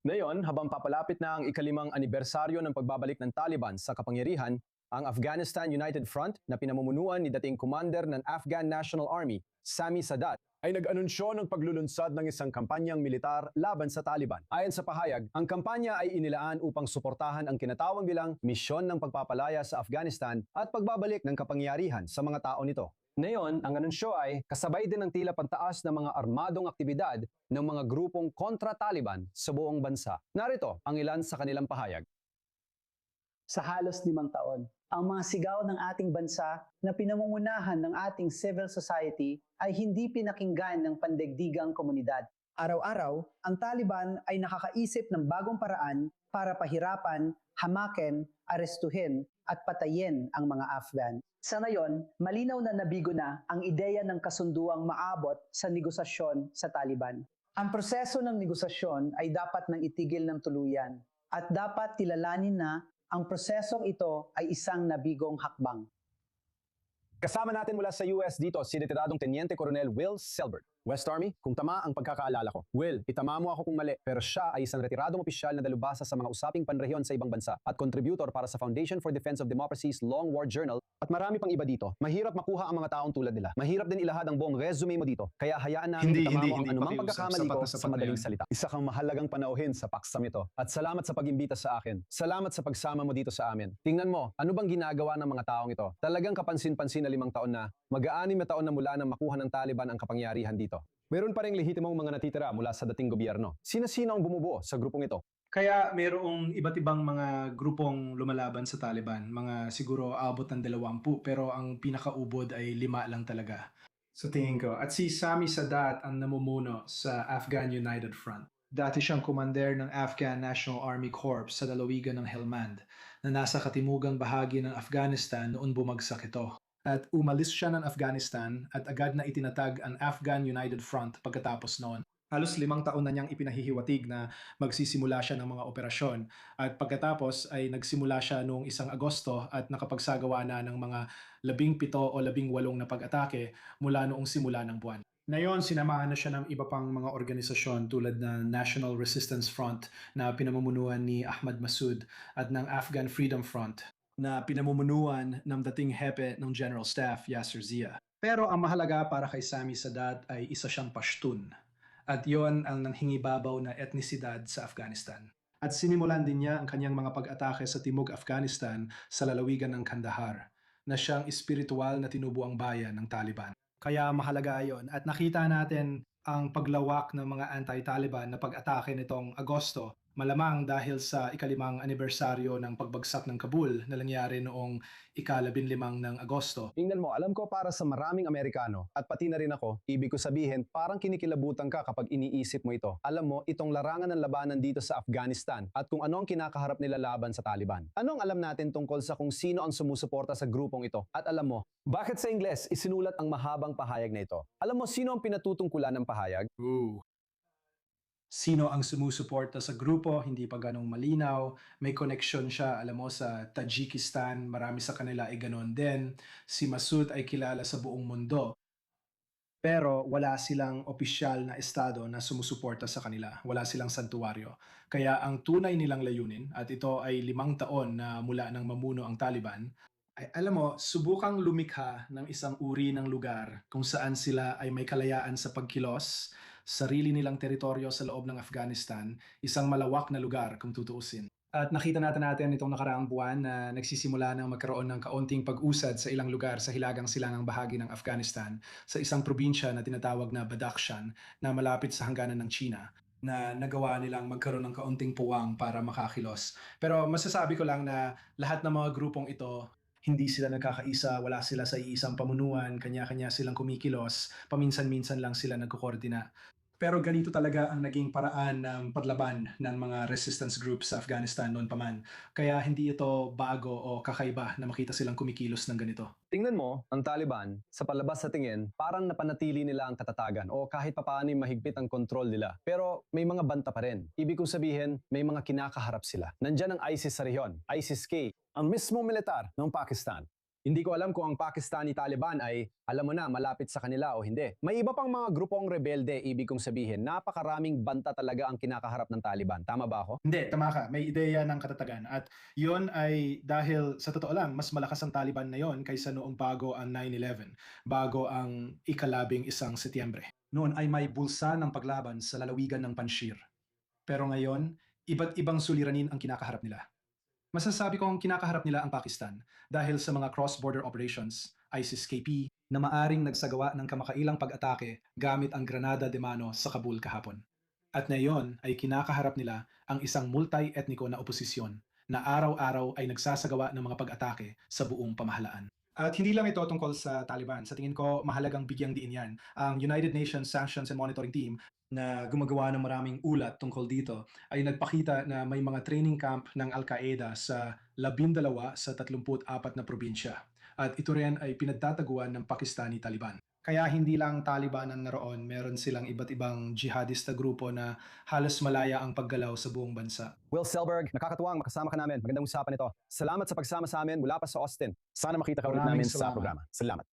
Ngayon, habang papalapit na ang ikalimang anibersaryo ng pagbabalik ng Taliban sa kapangyarihan, ang Afghanistan United Front na pinamumunuan ni dating commander ng Afghan National Army, Sami Sadat, ay nag-anunsyo ng paglulunsad ng isang kampanyang militar laban sa Taliban. Ayon sa pahayag, ang kampanya ay inilaan upang suportahan ang kinatawag bilang misyon ng pagpapalaya sa Afghanistan at pagbabalik ng kapangyarihan sa mga tao nito. Ngayon, ang anunsyo ay kasabay din ng tila pantaas ng mga armadong aktibidad ng mga grupong kontra-Taliban sa buong bansa. Narito ang ilan sa kanilang pahayag. Sa halos 5 taon, ang mga sigaw ng ating bansa na pinamumunahan ng ating civil society ay hindi pinakinggan ng pandaigdigang komunidad. Araw-araw, ang Taliban ay nakakaisip ng bagong paraan para pahirapan, hamakin, arestuhin at patayin ang mga Afghan. Sa ngayon, malinaw na nabigo na ang ideya ng kasunduang maabot sa negosasyon sa Taliban. Ang proseso ng negosasyon ay dapat nang itigil ng tuluyan at dapat kilalanin na ang prosesong ito ay isang nabigong hakbang. Kasama natin mula sa US dito si retiradong Teniente Coronel Will Selbert, West Army, kung tama ang pagkakaalala ko. Will, itama mo ako kung mali, pero siya ay isang retiradong opisyal na dalubhasa sa mga usaping panrehiyon sa ibang bansa at contributor para sa Foundation for Defense of Democracy's Long War Journal at marami pang iba dito. Mahirap makuha ang mga taong tulad nila. Mahirap din ilahad ang buong resume mo dito. Kaya hayaan namin itama mo ang anumang pagkakamali ko sa madaling salita. Isa kang mahalagang panauhin sa paksam ito. At salamat sa pag-imbita sa akin. Salamat sa pagsama mo dito sa amin. Tingnan mo, ano bang ginagawa ng mga taong ito? Talagang kapansin-pansin na 5 taon na, mag-6 na taon na mula nang makuha ng Taliban ang kapangyarihan dito. Meron pa ring lehitimong mga natitira mula sa dating gobyerno. Sino-sino ang bumubuo sa grupong ito? Kaya mayroong iba't ibang mga grupong lumalaban sa Taliban. Mga siguro abot ng 20, pero ang pinakaubod ay 5 lang talaga. Sa tingin ko. At si Sami Sadat ang namumuno sa Afghan United Front. Dati siyang commander ng Afghan National Army Corps sa lalawigan ng Helmand na nasa katimugang bahagi ng Afghanistan noon bumagsak ito. At umalis siya ng Afghanistan at agad na itinatag ang Afghan United Front pagkatapos noon. Halos 5 taon na niyang ipinahihiwatig na magsisimula siya ng mga operasyon. At pagkatapos ay nagsimula siya noong 1 Agosto at nakapagsagawa na ng mga 17 o 18 na pag-atake mula noong simula ng buwan. Ngayon, sinamahan na siya ng iba pang mga organisasyon tulad ng National Resistance Front na pinamumunuan ni Ahmad Massoud at ng Afghan Freedom Front na pinamumunuan ng dating hepe ng General Staff, Yasser Zia. Pero ang mahalaga para kay Sami Sadat ay isa siyang Pashtun. At yon ang nanghingibabaw na etnisidad sa Afghanistan. At sinimulan din niya ang kanyang mga pag-atake sa Timog Afghanistan sa lalawigan ng Kandahar, na siyang espiritual na tinubuang bayan ng Taliban. Kaya mahalaga yon at nakita natin ang paglawak ng mga anti-Taliban na pag-atake nitong Agosto, malamang dahil sa ikalimang anibersaryo ng pagbagsak ng Kabul na nangyari noong ika-15 ng Agosto. Tingnan mo, alam ko para sa maraming Amerikano at pati na rin ako, ibig ko sabihin parang kinikilabutan ka kapag iniisip mo ito. Alam mo, itong larangan ng labanan dito sa Afghanistan at kung ano ang kinakaharap nila laban sa Taliban. Anong alam natin tungkol sa kung sino ang sumusuporta sa grupong ito? At alam mo, bakit sa Ingles isinulat ang mahabang pahayag na ito? Alam mo sino ang pinatutungkulan ng pahayag? Sino ang sumusuporta sa grupo, hindi pa ganong malinaw. May connection siya, alam mo, sa Tajikistan, marami sa kanila ay ganon din. Si Massoud ay kilala sa buong mundo. Pero wala silang opisyal na estado na sumusuporta sa kanila. Wala silang santuwaryo. Kaya ang tunay nilang layunin, at ito ay 5 taon na mula nang mamuno ang Taliban, ay alam mo, subukang lumikha ng isang uri ng lugar kung saan sila ay may kalayaan sa pagkilos, sarili nilang teritoryo sa loob ng Afghanistan, isang malawak na lugar kung tutuusin. At nakita natin itong nakaraang buwan na nagsisimula ng magkaroon ng kaunting pag-usad sa ilang lugar sa hilagang silangang bahagi ng Afghanistan sa isang probinsya na tinatawag na Badakhshan na malapit sa hangganan ng China na nagawa nilang magkaroon ng kaunting puwang para makakilos. Pero masasabi ko lang na lahat ng mga grupong ito, hindi sila nagkakaisa, wala sila sa iisang pamunuan, kanya-kanya silang kumikilos, paminsan-minsan lang sila nagkokoordina. Pero ganito talaga ang naging paraan ng paglaban ng mga resistance groups sa Afghanistan noon pa man. Kaya hindi ito bago o kakaiba na makita silang kumikilos ng ganito. Tingnan mo, ang Taliban, sa palabas sa tingin, parang napanatili nila ang katatagan o kahit papaano mahigpit ang kontrol nila. Pero may mga banta pa rin. Ibig kong sabihin, may mga kinakaharap sila. Nandyan ang ISIS sa rehiyon, ISIS-K, ang mismong militar ng Pakistan. Hindi ko alam kung ang Pakistani Taliban ay, alam mo na, malapit sa kanila o hindi. May iba pang mga grupong rebelde, ibig kong sabihin, napakaraming banta talaga ang kinakaharap ng Taliban. Tama ba ako? Hindi, tama ka. May ideya ng katatagan. At yon ay dahil sa totoo lang, mas malakas ang Taliban na yon kaysa noong bago ang 9/11, bago ang ika-11 Setyembre. Noon ay may bulsa ng paglaban sa lalawigan ng Panjshir. Pero ngayon, iba't ibang suliranin ang kinakaharap nila. Masasabi kong kinakaharap nila ang Pakistan dahil sa mga cross-border operations, ISIS-KP, na maaring nagsagawa ng kamakailang pag-atake gamit ang Granada de Mano sa Kabul kahapon. At ngayon ay kinakaharap nila ang isang multi-etniko na oposisyon na araw-araw ay nagsasagawa ng mga pag-atake sa buong pamahalaan. At hindi lang ito tungkol sa Taliban. Sa tingin ko, mahalagang bigyang diin yan. Ang United Nations Sanctions and Monitoring Team na gumagawa ng maraming ulat tungkol dito ay nagpakita na may mga training camp ng Al-Qaeda sa 12 sa 34 na probinsya. At ito rin ay pinagtataguan ng Pakistani Taliban. Kaya hindi lang Taliban ang naroon, meron silang iba't ibang jihadista grupo na halos malaya ang paggalaw sa buong bansa. Will Selberg, nakakatuwang makasama ka namin. Magandang usapan ito. Salamat sa pagsama sa amin mula pa sa Austin. Sana makita ka ulit Maraming namin sa salamat. programa. Salamat.